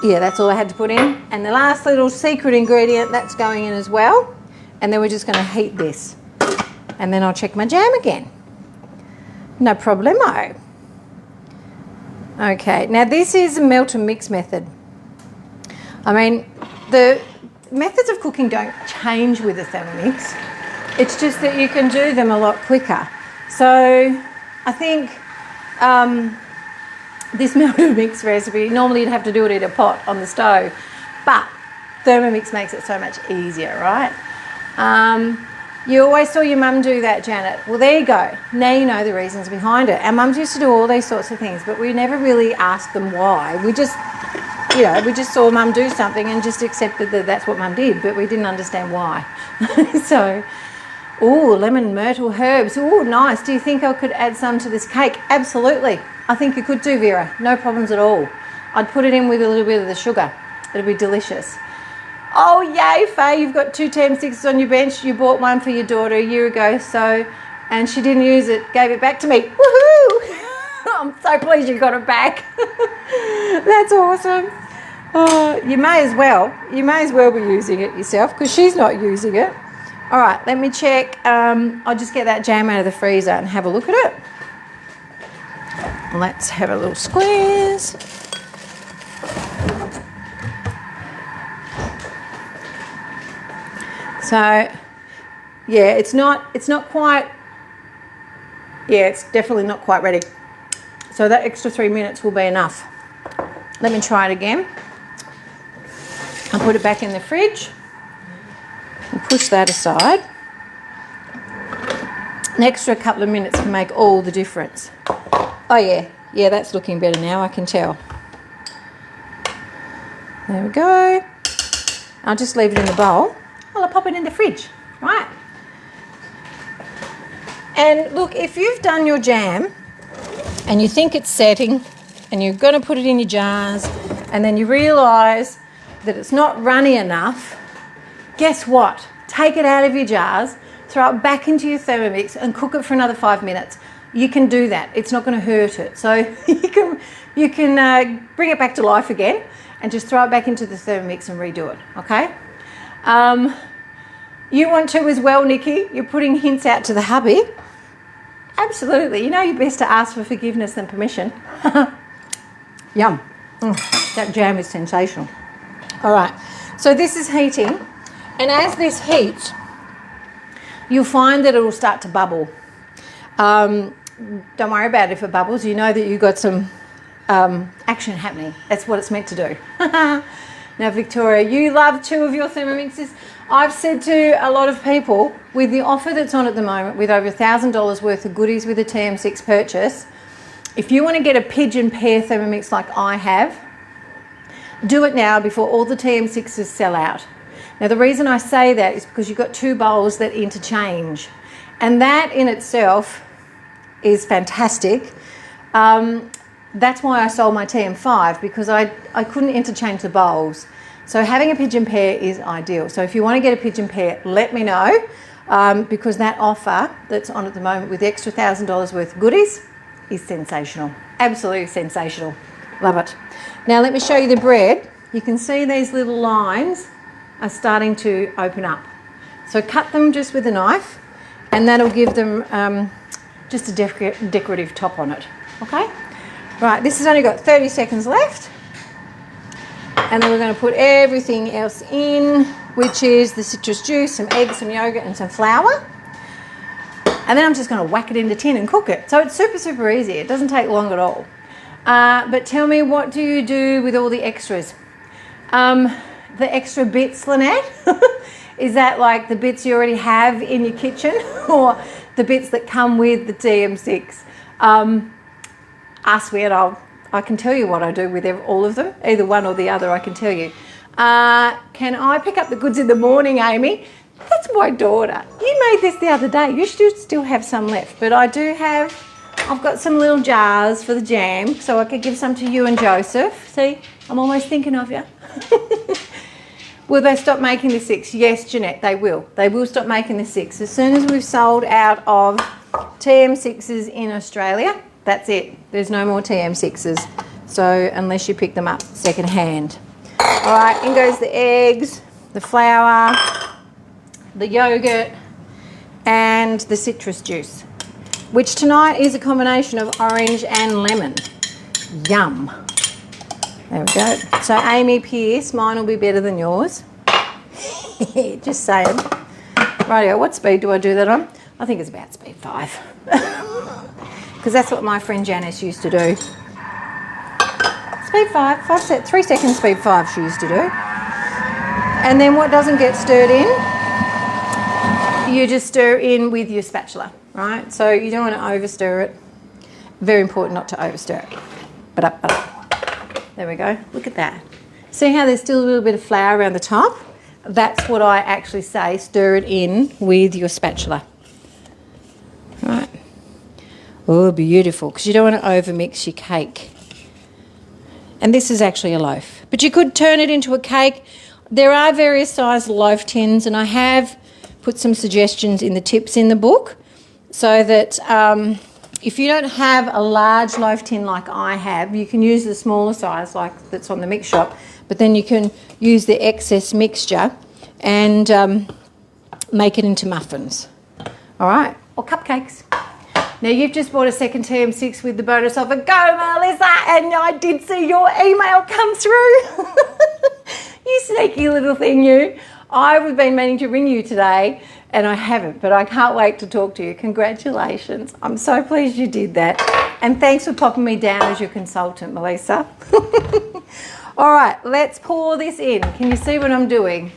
yeah, that's all I had to put in. And the last little secret ingredient, that's going in as well. And then we're just going to heat this. And then I'll check my jam again. No problemo. Okay, now this is a melt and mix method. I mean, the methods of cooking don't change with the Thermomix. It's just that you can do them a lot quicker. So I think this melt and mix recipe, normally you'd have to do it in a pot on the stove, but Thermomix makes it so much easier, right? You always saw your mum do that, Janet. Well, there you go. Now you know the reasons behind it. Our mums used to do all these sorts of things, but we never really asked them why. We just you know, we just saw Mum do something and just accepted that that's what Mum did, but we didn't understand why. So, oh, lemon, myrtle, herbs. Oh, nice. Do you think I could add some to this cake? Absolutely. I think you could do, Vera. No problems at all. I'd put it in with a little bit of the sugar. It'll be delicious. Oh, yay, Faye, you've got 2 TM6s on your bench. You bought one for your daughter a year ago, and she didn't use it, gave it back to me. Woohoo! I'm so pleased you got it back. That's awesome. Oh, you may as well be using it yourself because she's not using it. All right, let me check. I'll just get that jam out of the freezer and have a look at it. Let's have a little squeeze. So, yeah, it's definitely not quite ready. So that extra 3 minutes will be enough. Let me try it again. I'll put it back in the fridge and push that aside. An extra couple of minutes can make all the difference. Oh yeah, that's looking better now, I can tell. There we go. I'll just leave it in the bowl. I'll pop it in the fridge, right? And look, if you've done your jam and you think it's setting and you're going to put it in your jars and then you realise that it's not runny enough, guess what? Take it out of your jars, throw it back into your Thermomix and cook it for another 5 minutes. You can do that. It's not going to hurt it. So you can bring it back to life again and just throw it back into the Thermomix and redo it, okay? You want to as well, Nikki. You're putting hints out to the hubby. Absolutely. You know you're best to ask for forgiveness than permission. Yum. That jam is sensational. All right. So this is heating. And as this heats, you'll find that it will start to bubble. Don't worry about it if it bubbles. You know that you've got some action happening. That's what it's meant to do. Now, Victoria, you love 2 of your Thermomixes. I've said to a lot of people, with the offer that's on at the moment, with over $1,000 worth of goodies with a TM6 purchase, if you want to get a pigeon pair Thermomix like I have, do it now before all the TM6s sell out. Now, the reason I say that is because you've got 2 bowls that interchange. And that in itself is fantastic. That's why I sold my TM5, because I couldn't interchange the bowls. So having a pigeon pair is ideal. So if you want to get a pigeon pair, let me know, because that offer that's on at the moment with the extra $1,000 worth of goodies is sensational. Absolutely sensational. Love it. Now let me show you the bread. You can see these little lines are starting to open up. So cut them just with a knife and that'll give them just a decorative top on it. Okay? Right, this has only got 30 seconds left. And then we're going to put everything else in, which is the citrus juice, some eggs, some yogurt and some flour. And then I'm just going to whack it in the tin and cook it. So it's super, super easy. It doesn't take long at all. But tell me, what do you do with all the extras? The extra bits, Lynette? Is that like the bits you already have in your kitchen or the bits that come with the TM6? Ask me and I can tell you what I do with all of them. Either one or the other, I can tell you. Can I pick up the goods in the morning, Amy? That's my daughter. You made this the other day. You should still have some left. But I've got some little jars for the jam, so I could give some to you and Joseph. See, I'm always thinking of you. Will they stop making the 6? Yes, Jeanette, they will. They will stop making the 6. As soon as we've sold out of TM6s in Australia, that's it. There's no more TM6s. So unless you pick them up second hand. All right, in goes the eggs, the flour, the yogurt, and the citrus juice, which tonight is a combination of orange and lemon. Yum. There we go. So Amy Pierce, mine will be better than yours. Just saying. Rightio, what speed do I do that on? I think it's about speed 5. Because that's what my friend Janice used to do. Speed 5, 3 seconds speed 5 she used to do. And then what doesn't get stirred in, you just stir in with your spatula, right? So you don't want to overstir it. Very important not to overstir it. But up. There we go. Look at that. See how there's still a little bit of flour around the top? That's what I actually say, stir it in with your spatula. Right. Oh, beautiful, because you don't want to overmix your cake. And this is actually a loaf. But you could turn it into a cake. There are various size loaf tins, and I have put some suggestions in the tips in the book so that if you don't have a large loaf tin like I have, you can use the smaller size like that's on the mix shop, but then you can use the excess mixture and make it into muffins. All right, or cupcakes. Now you've just bought a second TM6 with the bonus offer. Go, Melissa! And I did see your email come through. You sneaky little thing, you. I've been meaning to ring you today and I haven't, but I can't wait to talk to you. Congratulations. I'm so pleased you did that. And thanks for popping me down as your consultant, Melissa. All right, let's pour this in. Can you see what I'm doing?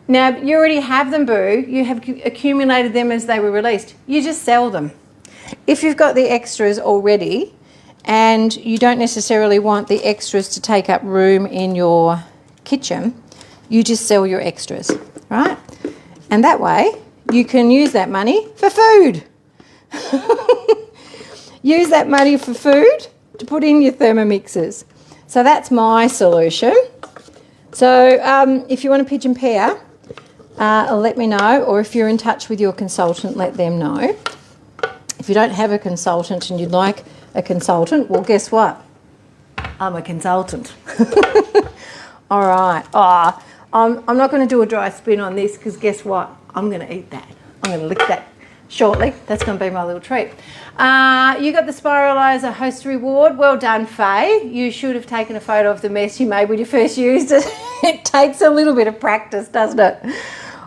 Now, you already have them, boo. You have accumulated them as they were released. You just sell them. If you've got the extras already and you don't necessarily want the extras to take up room in your kitchen, you just sell your extras, right? And that way you can use that money for food. Use that money for food to put in your Thermomixes. So that's my solution. So if you want to pigeon pair, let me know, or if you're in touch with your consultant, let them know. If you don't have a consultant and you'd like a consultant, well, guess what? I'm a consultant. All right. I'm not going to do a dry spin on this because guess what? I'm going to eat that. I'm going to lick that shortly. That's going to be my little treat. You got the Spiralizer host reward. Well done, Faye. You should have taken a photo of the mess you made when you first used it. It takes a little bit of practice, doesn't it?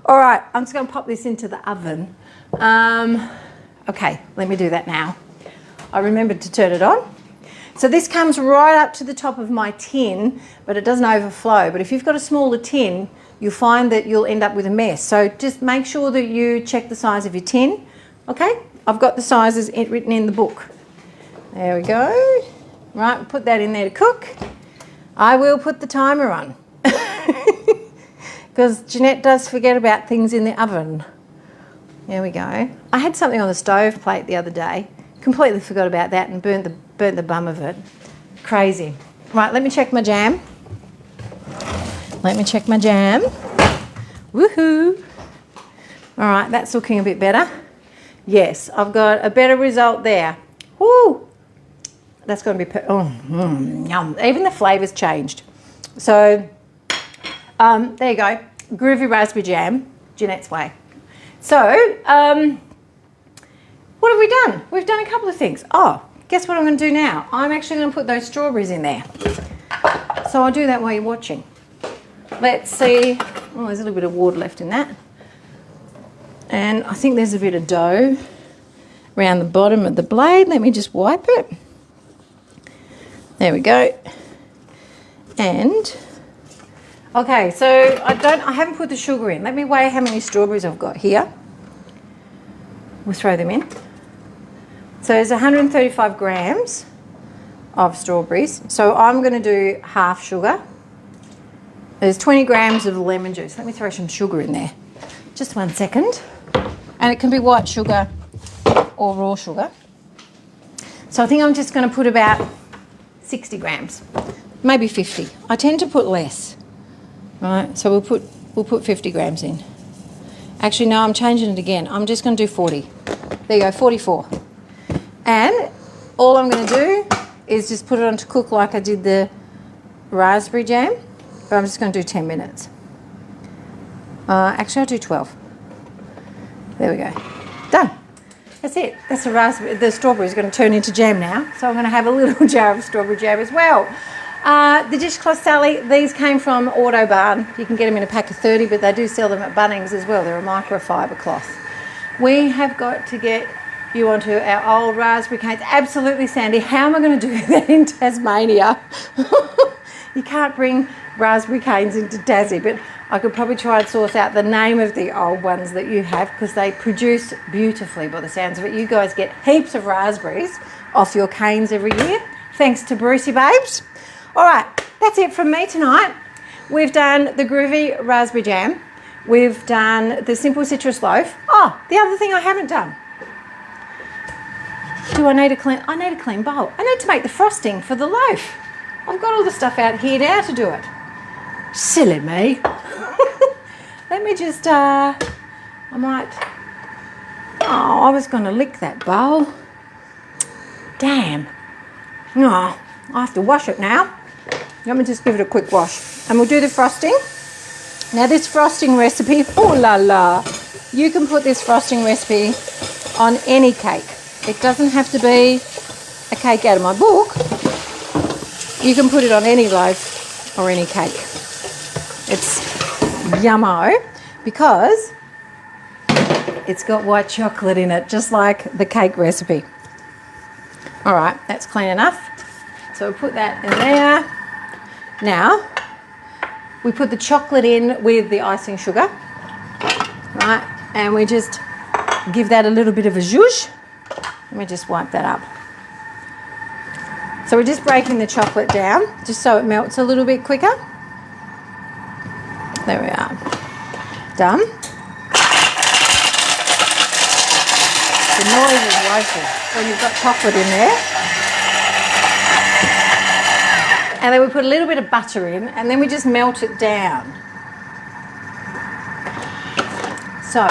All right, I'm just going to pop this into the oven. Okay, let me do that now. I remembered to turn it on. So this comes right up to the top of my tin, but it doesn't overflow. But if you've got a smaller tin, you'll find that you'll end up with a mess. So just make sure that you check the size of your tin. Okay, I've got the sizes written in the book. There we go. Right, put that in there to cook. I will put the timer on because Jeanette does forget about things in the oven. There we go. I had something on the stove plate the other day. Completely forgot about that and burnt the bum of it. Crazy. Right, let me check my jam. Let me check my jam. Woohoo! All right, that's looking a bit better. Yes, I've got a better result there. Woo! That's going to be, yum. Even the flavour's changed. So, there you go. Groovy Raspberry Jam, Jeanette's way. So, what have we done? We've done a couple of things. Oh, guess what I'm going to do now? I'm actually going to put those strawberries in there. So I'll do that while you're watching. Let's see. Oh, there's a little bit of water left in that. And I think there's a bit of dough around the bottom of the blade. Let me just wipe it. There we go. And, okay, so I haven't put the sugar in. Let me weigh how many strawberries I've got here. We'll throw them in. So there's 135 grams of strawberries. So I'm going to do half sugar. There's 20 grams of lemon juice. Let me throw some sugar in there. Just 1 second. And it can be white sugar or raw sugar. So I think I'm just going to put about 60 grams, maybe 50. I tend to put less. Right, so we'll put 50 grams in. Actually, no, I'm changing it again. I'm just going to do 40. There you go, 44. And all I'm going to do is just put it on to cook like I did the raspberry jam, but I'm just going to do 10 minutes. Actually, I'll do 12. There we go. Done. That's it. That's the raspberry. The strawberry is going to turn into jam now, so I'm going to have a little jar of strawberry jam as well. The dishcloth, Sally, these came from Autobarn. You can get them in a pack of 30, but they do sell them at Bunnings as well. They're a microfiber cloth. We have got to get you onto our old raspberry canes. Absolutely, Sandy. How am I going to do that in Tasmania? You can't bring raspberry canes into Tassie, but I could probably try and source out the name of the old ones that you have because they produce beautifully by the sounds of it. You guys get heaps of raspberries off your canes every year. thanks to Brucey Babes. All right, that's it from me tonight. We've done the Groovy Raspberry Jam. We've done the simple citrus loaf. Oh, the other thing I haven't done. I need a clean bowl. I need to make the frosting for the loaf. I've got all the stuff out here now to do it. Silly me. Let me just, I was going to lick that bowl. Damn. Oh, I have to wash it now. Let me just give it a quick wash. And we'll do the frosting. Now this frosting recipe, oh la la, you can put this frosting recipe on any cake. It doesn't have to be a cake out of my book. You can put it on any loaf or any cake. It's yummo because it's got white chocolate in it, just like the cake recipe. All right, that's clean enough. So we'll put that in there. Now, we put the chocolate in with the icing sugar, right? And we just give that a little bit of a zhuzh. Let me just wipe that up. So we're just breaking the chocolate down, just so it melts a little bit quicker. There we are. Done. The noise is woeful when you've got chocolate in there. And then we put a little bit of butter in, and then we just melt it down. So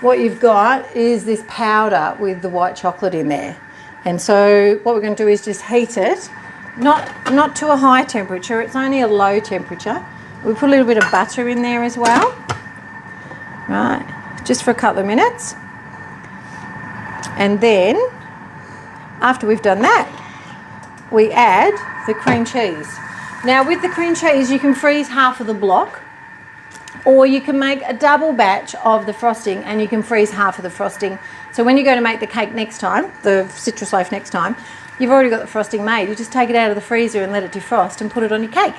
what you've got is this powder with the white chocolate in there. And so what we're going to do is just heat it, not to a high temperature, it's only a low temperature. We put a little bit of butter in there as well, right, just for a couple of minutes. And then after we've done that, we add the cream cheese. Now with the cream cheese, you can freeze half of the block, or you can make a double batch of the frosting and you can freeze half of the frosting. So when you go to make the cake next time, the citrus loaf next time, you've already got the frosting made. You just take it out of the freezer and let it defrost and put it on your cake,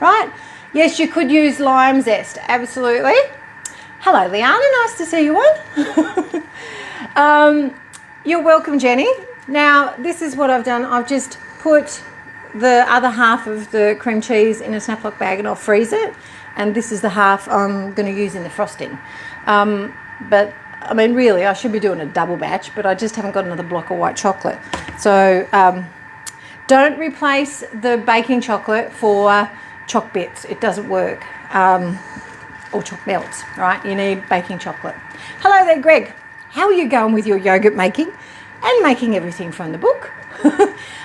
right? Yes, you could use lime zest, absolutely. Hello, Liana, nice to see you on. You're welcome, Jenny. Now, this is what I've done. I've just put the other half of the cream cheese in a Snaplock bag and I'll freeze it. And this is the half I'm going to use in the frosting. But, I mean, really, I should be doing a double batch, but I just haven't got another block of white chocolate. So, don't replace the baking chocolate for choc bits. It doesn't work. Or choc melts, right? You need baking chocolate. Hello there, Greg. How are you going with your yogurt making and making everything from the book?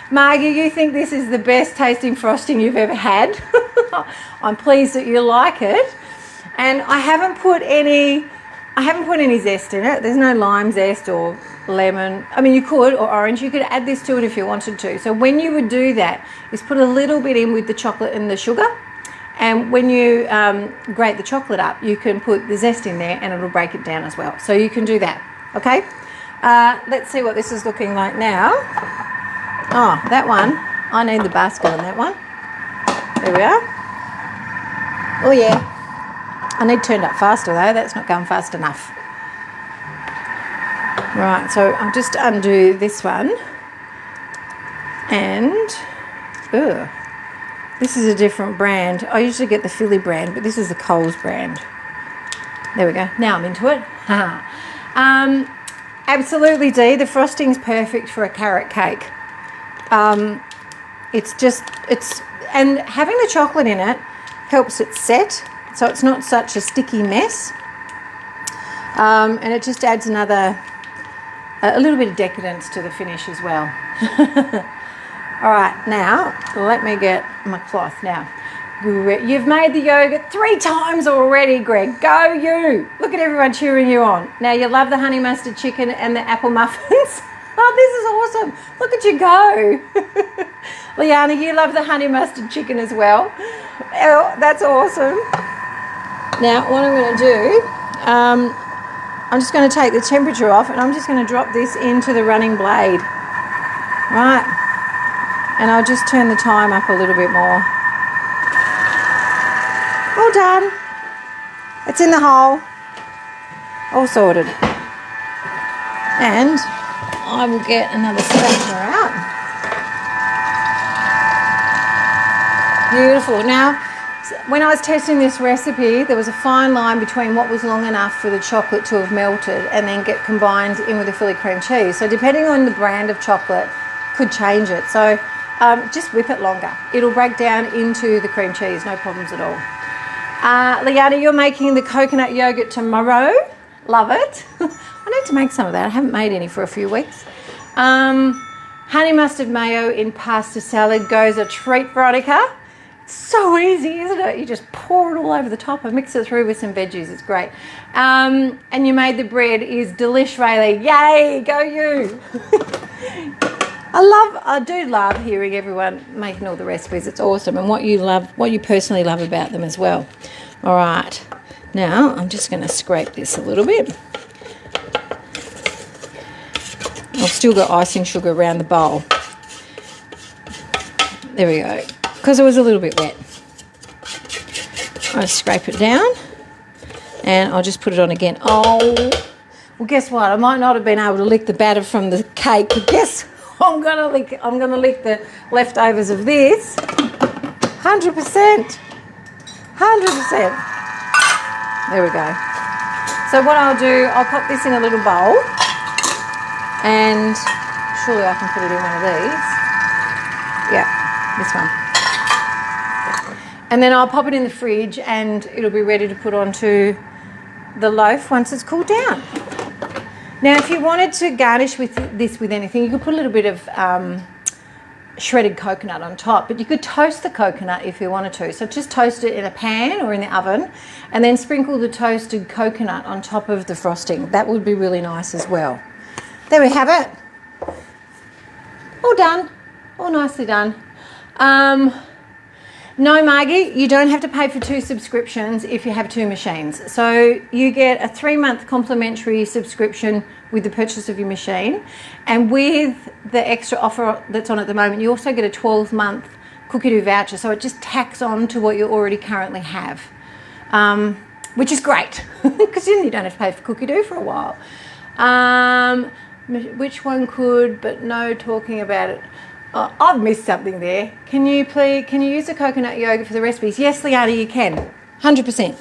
Margie, you think this is the best tasting frosting you've ever had? I'm pleased that you like it. And I haven't put any zest in it. There's no lime zest or lemon. I mean, you could, or orange. You could add this to it if you wanted to. So when you would do that, is put a little bit in with the chocolate and the sugar. And when you grate the chocolate up, you can put the zest in there and it'll break it down as well. So you can do that, okay? Let's see what this is looking like now. Oh, that one. I need the basket on that one. There we are. Oh, yeah. I need turned up faster, though. That's not going fast enough. Right, so I'll just undo this one. And, this is a different brand. I usually get the Philly brand, but this is the Coles brand. There we go. Now I'm into it. Absolutely, Dee. The frosting's perfect for a carrot cake. And having the chocolate in it helps it set, so it's not such a sticky mess. And it just adds a little bit of decadence to the finish as well. All right, now let me get my cloth now. You've made the yogurt 3 times already, Greg. Go you! Look at everyone cheering you on. Now you love the honey mustard chicken and the apple muffins. Oh, this is awesome. Look at you go. Liana, you love the honey mustard chicken as well. Oh, that's awesome. Now what I'm going to do, I'm just going to take the temperature off and I'm just going to drop this into the running blade. Right. And I'll just turn the time up a little bit more. All done. It's in the hole. All sorted. And I will get another spatula out. Beautiful. Now, when I was testing this recipe, there was a fine line between what was long enough for the chocolate to have melted and then get combined in with the Philly cream cheese. So depending on the brand of chocolate, could change it. So just whip it longer. It'll break down into the cream cheese, no problems at all. Liana, you're making the coconut yogurt tomorrow. Love it. I need to make some of that. I haven't made any for a few weeks. Honey mustard mayo in pasta salad goes a treat, Veronica. It's so easy, isn't it? You just pour it all over the top and mix it through with some veggies. It's great. And you made the bread is delish, Rayleigh. Yay, go you. I do love hearing everyone making all the recipes. It's awesome. And what you personally love about them as well. All right. Now, I'm just going to scrape this a little bit. I've still got icing sugar around the bowl. There we go. Because it was a little bit wet. I'll scrape it down. And I'll just put it on again. Oh, well, guess what? I might not have been able to lick the batter from the cake, but guess I'm gonna lick the leftovers of this. 100%. 100%. There we go. So what I'll do, I'll pop this in a little bowl, and surely I can put it in one of these. Yeah, this one. And then I'll pop it in the fridge and it'll be ready to put onto the loaf once it's cooled down. Now, if you wanted to garnish with this with anything, you could put a little bit of shredded coconut on top, but you could toast the coconut if you wanted to. So just toast it in a pan or in the oven and then sprinkle the toasted coconut on top of the frosting. That would be really nice as well. There we have it. All done. All nicely done. No, Margie, you don't have to pay for 2 subscriptions if you have 2 machines. So you get a 3-month complimentary subscription with the purchase of your machine. And with the extra offer that's on at the moment, you also get a 12-month cookie dough voucher. So it just tacks on to what you already currently have, which is great because then you don't have to pay for cookie dough for a while. Which one could, but no talking about it. Oh, I've missed something there. Can you use the coconut yogurt for the recipes? Yes, Liana, you can. 100%.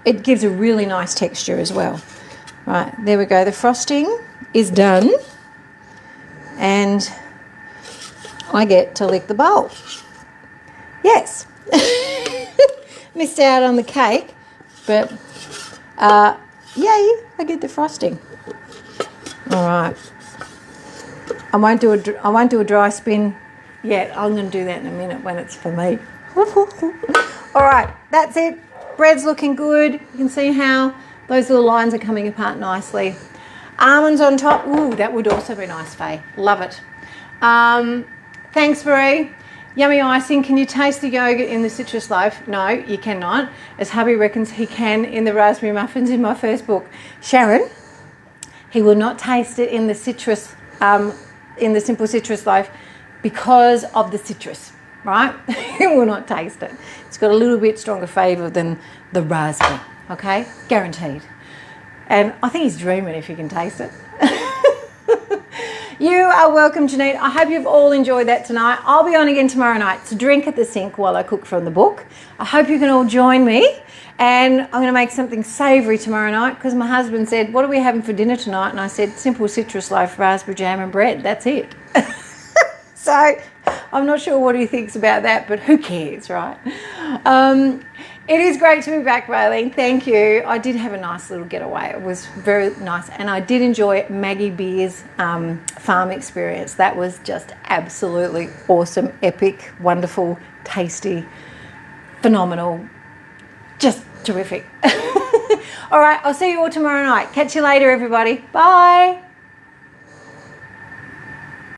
It gives a really nice texture as well. Right, there we go. The frosting is done. And I get to lick the bowl. Yes. Missed out on the cake, but yay, I get the frosting. All right. I won't do a dry spin yet. I'm going to do that in a minute when it's for me. All right, that's it. Bread's looking good. You can see how those little lines are coming apart nicely. Almonds on top. Ooh, that would also be nice, Faye. Love it. Thanks, Marie. Yummy icing. Can you taste the yogurt in the citrus loaf? No, you cannot. As hubby reckons he can in the raspberry muffins in my first book. Sharon, he will not taste it in the citrus in the simple citrus loaf because of the citrus, right? He will not taste it. It's got a little bit stronger flavour than the raspberry, okay? Guaranteed. And I think he's dreaming if he can taste it. You are welcome, Jeanette. I hope you've all enjoyed that tonight. I'll be on again tomorrow night to drink at the sink while I cook from the book. I hope you can all join me. And I'm going to make something savoury tomorrow night because my husband said, what are we having for dinner tonight? And I said, simple citrus loaf, raspberry jam and bread. That's it. So I'm not sure what he thinks about that, but who cares, right? It is great to be back, Raylene. Thank you. I did have a nice little getaway. It was very nice. And I did enjoy Maggie Beer's farm experience. That was just absolutely awesome, epic, wonderful, tasty, phenomenal. Just terrific. All right, I'll see you all tomorrow night. Catch you later, everybody. Bye.